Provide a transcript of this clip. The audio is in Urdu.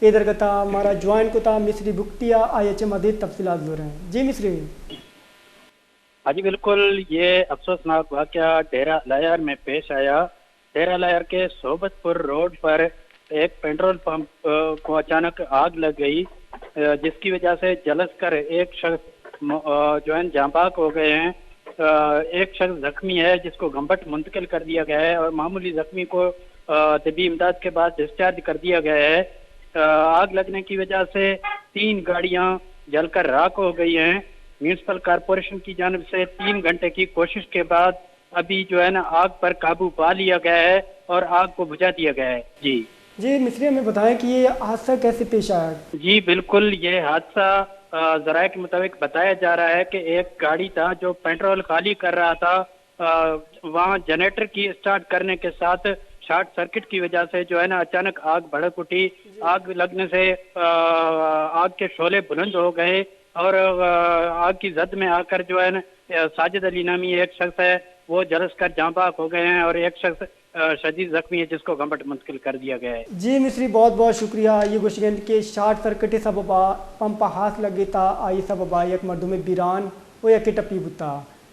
ادھر کا تھا ہمارا جوائن کو تھا مصری بکتیا آئی ایچ مزید تفصیلات ہو رہے ہیں جی مصری۔ ہاں جی بالکل، یہ افسوسناک واقعہ ڈیرہ لائر میں پیش آیا۔ ڈیرہ لائر کے صحبت پور روڈ پر ایک پیٹرول پمپ کو اچانک آگ لگ گئی، جس کی وجہ سے جلس کر ایک شخص جو ہے جاں بحق ہو گئے ہیں۔ ایک شخص زخمی ہے جس کو گھمبٹ منتقل کر دیا گیا ہے اور معمولی زخمی کو طبی امداد کے بعد ڈسچارج کر دیا گیا ہے۔ آگ لگنے کی وجہ سے 3 گاڑیاں جل کر راکھ ہو گئی ہیں۔ میونسپل کارپوریشن کی جانب سے 3 گھنٹے کی کوشش کے بعد ابھی جو ہے نا آگ پر قابو پا لیا گیا ہے اور آگ کو بجھا دیا گیا ہے۔ جی مصری ہمیں بتائیں کہ یہ حادثہ کیسے پیش آیا؟ جی بالکل، یہ حادثہ ذرائع کے مطابق بتایا جا رہا ہے کہ ایک گاڑی تھا جو پیٹرول خالی کر رہا تھا، وہاں جنریٹر کی اسٹارٹ کرنے کے ساتھ شارٹ سرکٹ کی وجہ سے جو ہے نا اچانک آگ بھڑک اٹھی۔ آگ لگنے سے آگ کے شعلے بلند ہو گئے اور آگ کی زد میں آ کر جو ہے نا ساجد علی نامی ایک شخص ہے وہ جلس کر جاں بحق ہو گئے ہیں اور ایک شخص شدید زخمی ہے جس کو گھمبٹ منتقل کر دیا گیا ہے۔ جی مصری بہت بہت شکریہ۔ یہ گوشگند کے شارٹ سرکٹ سببا پمپا ہاتھ لگے تا آئی سببا یک مردم بیران وہ یک ٹپی بتا۔